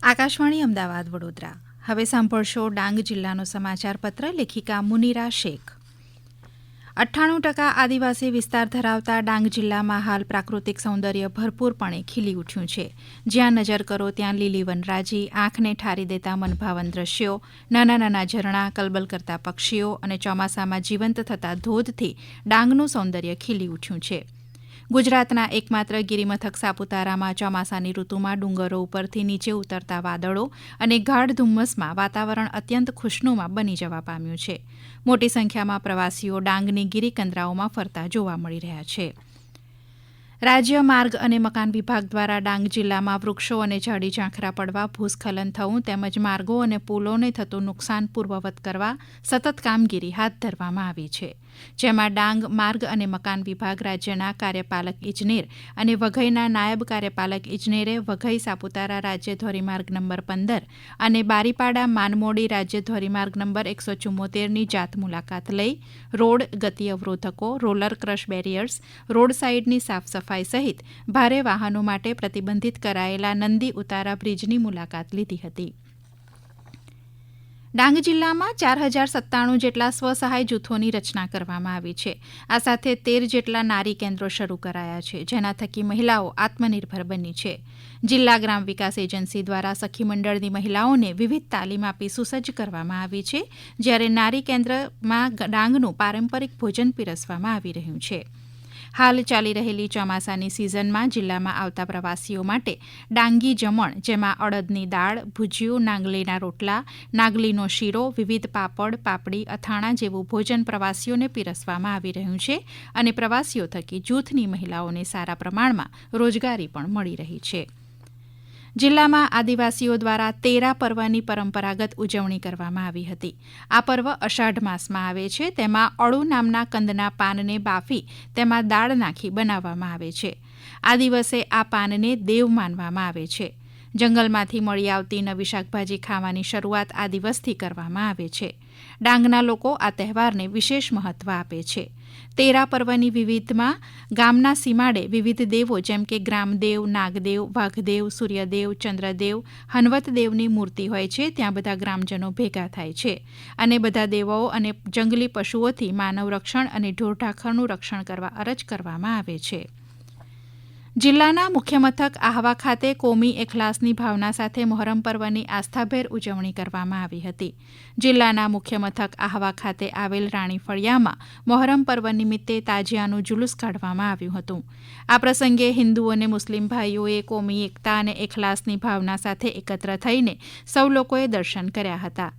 આકાશવાણી અમદાવાદ વડોદરા. હવે સાંભળશો ડાંગ જિલ્લાનો સમાચારપત્ર. લેખિકા મુનીરા શેખ. 98% આદિવાસી વિસ્તાર ધરાવતા ડાંગ જિલ્લામાં હાલ પ્રાકૃતિક સૌંદર્ય ભરપૂરપણે ખીલી ઉઠ્યું છે. જ્યાં નજર કરો ત્યાં લીલી વનરાજી, આંખને ઠારી દેતા મનભાવન દ્રશ્યો, નાના નાના ઝરણા, કલબલ કરતા પક્ષીઓ અને ચોમાસામાં જીવંત થતા ધોધથી ડાંગનું સૌંદર્ય ખીલી ઉઠ્યું છે. ગુજરાતના એકમાત્ર ગિરિમથક સાપુતારામાં ચોમાસાની ઋતુમાં ડુંગરો ઉપરથી નીચે ઉતરતા વાદળો અને ગાઢ ધુમ્મસમાં વાતાવરણ અત્યંત ખુશનુમા બની જવા પામ્યું છે. મોટી સંખ્યામાં પ્રવાસીઓ ડાંગની ગિરિકંદરાઓમાં ફરતા જોવા મળી રહ્યા છે. રાજ્ય માર્ગ અને મકાન વિભાગ દ્વારા ડાંગ જિલ્લામાં વૃક્ષો અને ઝાડી ઝાંખરા પડવા, ભૂસ્ખલન થવું તેમજ માર્ગો અને પુલોને થતું નુકસાન પૂર્વવત કરવા સતત કામગીરી હાથ ધરવામાં આવી છે. જેમાં ડાંગ માર્ગ અને મકાન વિભાગ રાજ્યના કાર્યપાલક ઇજનેર અને વઘઈના નાયબ કાર્યપાલક ઇજનેરે વઘઈ સાપુતારા રાજ્ય ધોરીમાર્ગ નંબર 15 અને બારીપાડા માનમોડી રાજ્ય ધોરીમાર્ગ નંબર 174ની જાત મુલાકાત લઈ રોડ, ગતિ અવરોધકો, રોલર ક્રશ બેરિયર્સ, રોડ સાઇડની સાફ સફાઈ સહિત ભારે વાહનો માટે પ્રતિબંધિત કરાયેલા નંદી ઉતારા બ્રિજની મુલાકાત લીધી હતી. ડાંગ જિલ્લામાં 4097 જેટલા સ્વસહાય જૂથોની રચના કરવામાં આવી છે. આ સાથે 13 જેટલા નારી કેન્દ્રો શરૂ કરાયા છે, જેના થકી મહિલાઓ આત્મનિર્ભર બની છે. જિલ્લા ગ્રામ વિકાસ એજન્સી દ્વારા સખી મંડળની મહિલાઓને વિવિધ તાલીમ આપી સુસજ્જ કરવામાં આવી છે, જ્યારે નારી કેન્દ્રમાં ડાંગનું પારંપરિક ભોજન પીરસવામાં આવી રહ્યું છે. હાલ ચાલી રહેલી ચોમાસાની સિઝનમાં જિલ્લામાં આવતા પ્રવાસીઓ માટે ડાંગી જમણ, જેમાં અડદની દાળ, ભુજિયું, નાગલીના રોટલા, નાગલીનો શીરો, વિવિધ પાપડ, પાપડી, અથાણા જેવું ભોજન પ્રવાસીઓને પીરસવામાં આવી રહ્યું છે અને પ્રવાસીઓ થકી જૂથની મહિલાઓને સારા પ્રમાણમાં રોજગારી પણ મળી રહી છે. જિલ્લામાં આદિવાસીઓ દ્વારા તેરા પર્વની પરંપરાગત ઉજવણી કરવામાં આવી હતી. આ પર્વ અષાઢ માસમાં આવે છે. તેમાં અળુ નામના કંદના પાનને બાફી તેમાં દાળ નાખી બનાવવામાં આવે છે. આ દિવસે આ પાનને દેવ માનવામાં આવે છે. જંગલમાંથી મળી આવતી નવી શાકભાજી ખાવાની શરૂઆત આ દિવસથી કરવામાં આવે છે. ડાંગના લોકો આ તહેવારને વિશેષ મહત્વ આપે છે. તેરા પર્વની વિવિધમાં ગામના સીમાડે વિવિધ દેવો જેમ કે ગ્રામદેવ, નાગદેવ, વાઘદેવ, સૂર્યદેવ, ચંદ્રદેવ, હનવતદેવની મૂર્તિ હોય છે. ત્યાં બધા ગ્રામજનો ભેગા થાય છે અને બધા દેવો અને જંગલી પશુઓથી માનવ રક્ષણ અને ઢોરઢાખરનું રક્ષણ કરવા અરજ કરવામાં આવે છે. જિલ્લાના મુખ્ય મથક આહવા ખાતે કોમી એખલાસની ભાવના સાથે મોહરમ પર્વની આસ્થાભેર ઉજવણી કરવામાં આવી હતી. જિલ્લાના મુખ્ય મથક આહવા ખાતે આવેલ રાણી ફળિયામાં મોહરમ પર્વ નિમિત્તે તાજિયાનું જુલુસ કાઢવામાં આવ્યું હતું. આ પ્રસંગે હિન્દુ અને મુસ્લિમ ભાઈઓએ કોમી એકતા અને એખલાસની ભાવના સાથે એકત્ર થઈને સૌ લોકોએ દર્શન કર્યા હતા.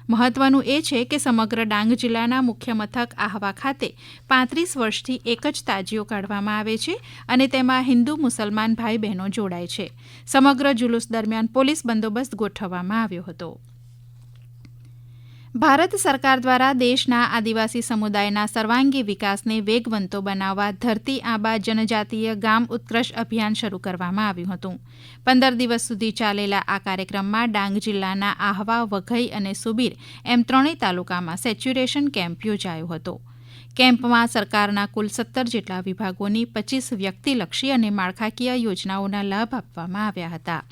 મહત્વનું એ છે કે સમગ્ર ડાંગ જિલ્લાના મુખ્ય મથક આહવા ખાતે 35 વર્ષથી એક જ તાજિયો કાઢવામાં આવે છે અને તેમાં હિન્દુ મુસલમાન ભાઈ બહેનો જોડાય છે. સમગ્ર જુલુસ દરમિયાન પોલીસ બંદોબસ્ત ગોઠવવામાં આવ્યો હતો. ભારત સરકાર દ્વારા દેશના આદિવાસી સમુદાયના સર્વાંગી વિકાસને વેગવંતો બનાવવા ધરતી આબા જનજાતીય ગામ ઉત્કર્ષ અભિયાન શરૂ કરવામાં આવ્યું હતું. 15 દિવસ સુધી ચાલેલા આ કાર્યક્રમમાં ડાંગ જિલ્લાના આહવા, વઘઈ અને સુબીર એમ ત્રણેય તાલુકામાં સેચ્યુરેશન કેમ્પ યોજાયો હતો. કેમ્પમાં સરકારના કુલ 17 જેટલા વિભાગોની 25 વ્યક્તિલક્ષી અને માળખાકીય યોજનાઓના લાભ આપવામાં આવ્યા હતા.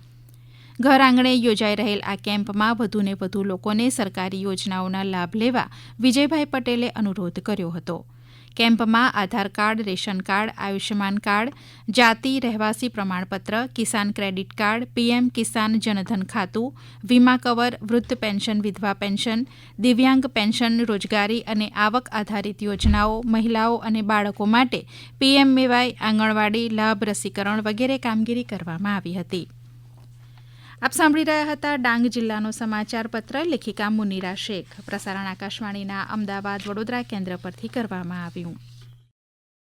ઘર આંગણે યોજાઈ રહેલ આ કેમ્પમાં વધુને વધુ લોકોને સરકારી યોજનાઓના લાભ લેવા વિજયભાઈ પટેલે અનુરોધ કર્યો હતો. કેમ્પમાં Aadhaar card, ration card, Ayushman card, જાતિ, રહેવાસી પ્રમાણપત્ર, Kisan credit card, PM Kisan Jandhan ખાતું, વીમા કવર, વૃદ્ધ પેન્શન, વિધવા પેન્શન, દિવ્યાંગ પેન્શન, રોજગારી અને આવક આધારિત યોજનાઓ, મહિલાઓ અને બાળકો માટે પીએમએવાય, આંગણવાડી લાભ, રસીકરણ વગેરે કામગીરી કરવામાં આવી હતી. આપ સાંભળી રહ્યા હતા ડાંગ જિલ્લાનો સમાચાર પત્ર. લેખિકા મુનીરા શેખ. પ્રસારણ આકાશવાણીના અમદાવાદ વડોદરા કેન્દ્ર પરથી કરવામાં આવ્યું.